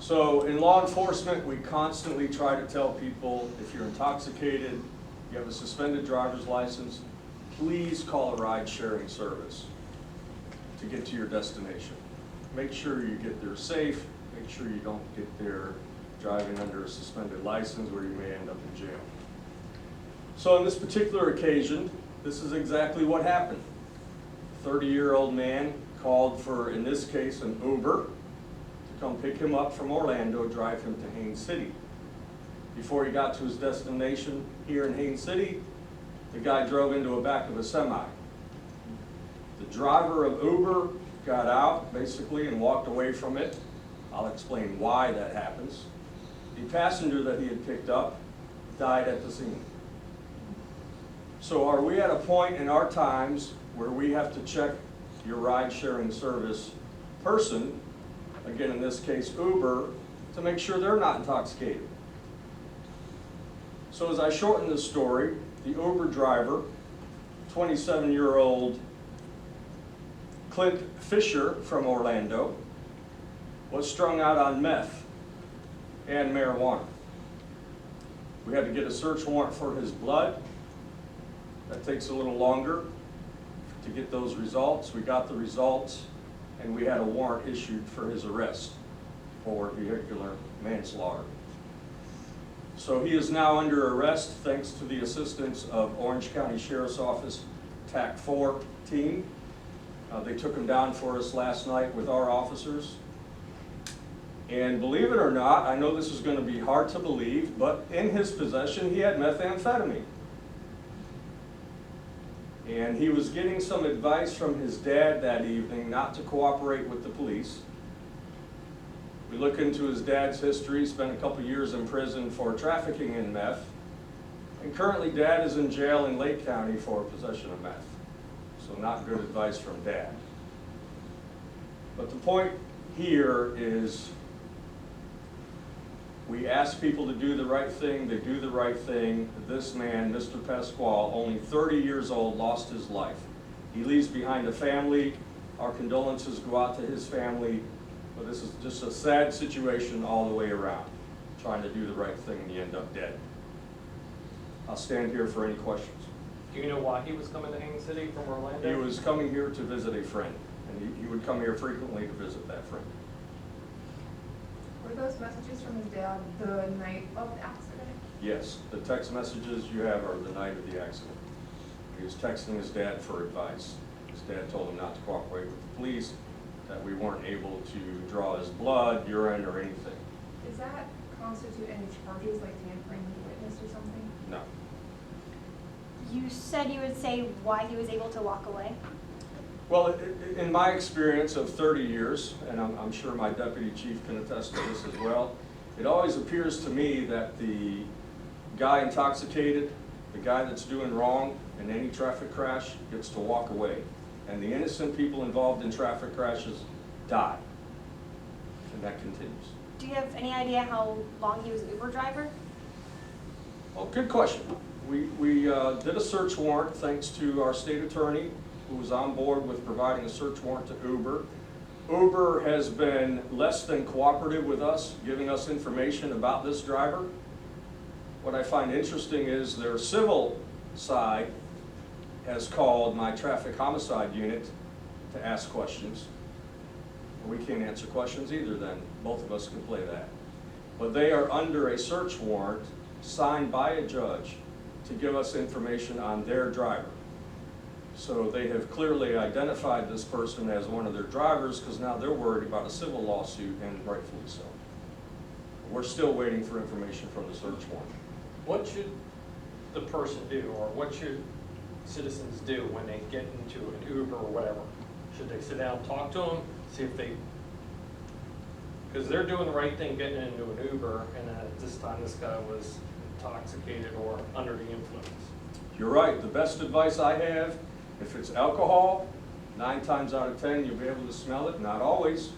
So in law enforcement, we constantly try to tell people, if you're intoxicated, you have a suspended driver's license, please call a ride-sharing service to get to your destination. Make sure you get there safe. Make sure you don't get there driving under a suspended license where you may end up in jail. So on this particular occasion, this is exactly what happened. A 30-year-old man called for, in this case, an Uber to come pick him up from Orlando, drive him to Haines City. Before he got to his destination here in Haines City, the guy drove into the back of a semi. The driver of Uber got out, basically, and walked away from it. I'll explain why that happens. The passenger that he had picked up died at the scene. So are we at a point in our times where we have to check your ride-sharing service person, again in this case Uber, to make sure they're not intoxicated? So as I shorten this story, the Uber driver, 27-year-old Clint Fischer from Orlando, was strung out on meth and marijuana. We had to get a search warrant for his blood. That takes a little longer to get those results. We got the results, and we had a warrant issued for his arrest for vehicular manslaughter. So he is now under arrest thanks to the assistance of Orange County Sheriff's Office TAC 4 team. They took him down for us last night with our officers. And believe it or not, I know this is going to be hard to believe, but in his possession he had methamphetamine. And he was getting some advice from his dad that evening not to cooperate with the police. We look into his dad's history, spent a couple years in prison for trafficking in meth, and currently Dad is in jail in Lake County for possession of meth. So not good advice from Dad. But the point here is we ask people to do the right thing, they do the right thing. This man, Mr. Pasquale, only 30 years old, lost his life. He leaves behind a family. Our condolences go out to his family. But this is just a sad situation all the way around, trying to do the right thing and you end up dead. I'll stand here for any questions. Do you know why he was coming to Haines City from Orlando? He was coming here to visit a friend, and he would come here frequently to visit that friend. Were those messages from his dad the night of the accident? Yes, the text messages you have are the night of the accident. He was texting his dad for advice. His dad told him not to cooperate with the police, that we weren't able to draw his blood, urine, or anything. Does that constitute any charges like tampering with a witness or something? No. You said you would say why he was able to walk away? Well, in my experience of 30 years, and I'm sure my deputy chief can attest to this as well, it always appears to me that the guy intoxicated, the guy that's doing wrong in any traffic crash gets to walk away. And the innocent people involved in traffic crashes die. And that continues. Do you have any idea how long he was an Uber driver? Well, good question. We did a search warrant thanks to our state attorney who was on board with providing a search warrant to Uber. Uber has been less than cooperative with us, giving us information about this driver. What I find interesting is their civil side has called my traffic homicide unit to ask questions. We can't answer questions either then. Both of us can play that. But they are under a search warrant signed by a judge to give us information on their driver. So they have clearly identified this person as one of their drivers because now they're worried about a civil lawsuit, and rightfully so. We're still waiting for information from the search warrant. What should the person do, or what should citizens do when they get into an Uber or whatever? Should they sit down and talk to them, see if they, because they're doing the right thing getting into an Uber, and at this time this guy was intoxicated or under the influence? You're right. The best advice I have, if it's alcohol, 9 times out of 10 you'll be able to smell it. Not always,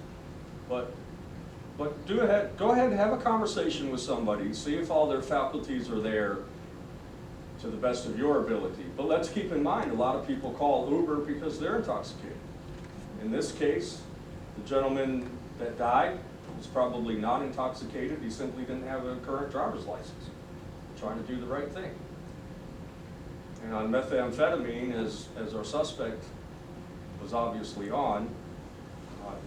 but go ahead and have a conversation with somebody. See if all their faculties are there to the best of your ability. But let's keep in mind, a lot of people call Uber because they're intoxicated. In this case, the gentleman that died was probably not intoxicated, he simply didn't have a current driver's license, trying to do the right thing. And on methamphetamine, as our suspect was obviously on,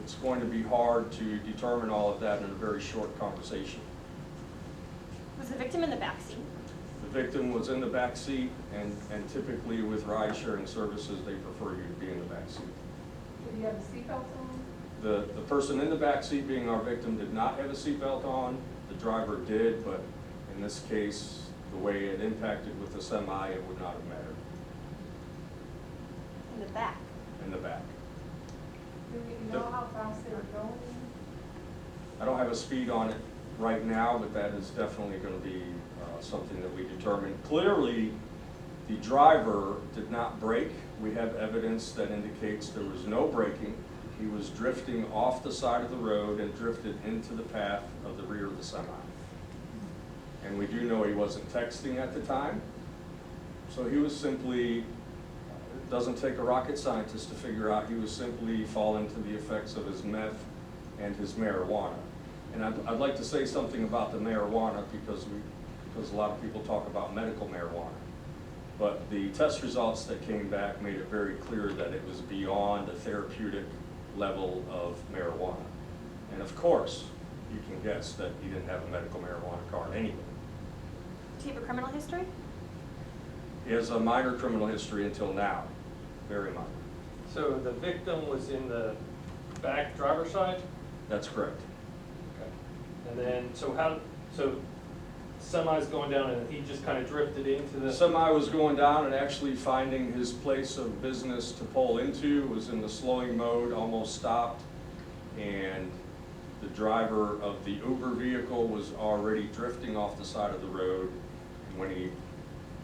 it's going to be hard to determine all of that in a very short conversation. Was the victim in the backseat? The victim was in the back seat, and typically with ride-sharing services, they prefer you to be in the back seat. Did he have a seatbelt on? The person in the back seat, being our victim, did not have a seatbelt on. The driver did, but in this case, the way it impacted with the semi, it would not have mattered. In the back? In the back. Do we know how fast they were going? I don't have a speed on it right now, but that is definitely going to be something that we determine. Clearly, the driver did not brake. We have evidence that indicates there was no braking. He was drifting off the side of the road and drifted into the path of the rear of the semi. And we do know he wasn't texting at the time. So he was simply, it doesn't take a rocket scientist to figure out, he was simply falling to the effects of his meth and his marijuana. And I'd like to say something about the marijuana because a lot of people talk about medical marijuana. But the test results that came back made it very clear that it was beyond the therapeutic level of marijuana. And of course, you can guess that he didn't have a medical marijuana card anyway. Do you have a criminal history? He has a minor criminal history until now, very minor. So the victim was in the back driver's side? That's correct. Okay. And then, so semi's going down and he just kind of drifted into The the... semi was going down and actually finding his place of business to pull into, was in the slowing mode, almost stopped, and the driver of the Uber vehicle was already drifting off the side of the road. And when he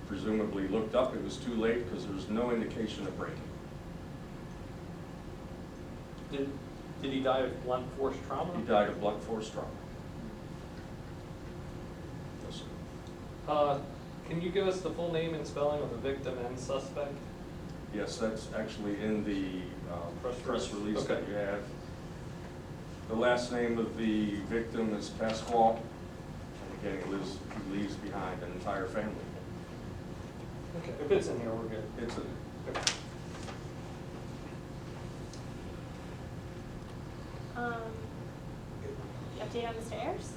presumably looked up, it was too late because there was no indication of braking. Did he die of blunt force trauma? He died of blunt force trauma. Yes, sir. Can you give us the full name and spelling of the victim and suspect? Yes, that's actually in the press release that you have. The last name of the victim is Pasquale, and again, he leaves behind an entire family. Okay, if it's in here, we're good. It's a, Okay. Update on Mr. Ayers?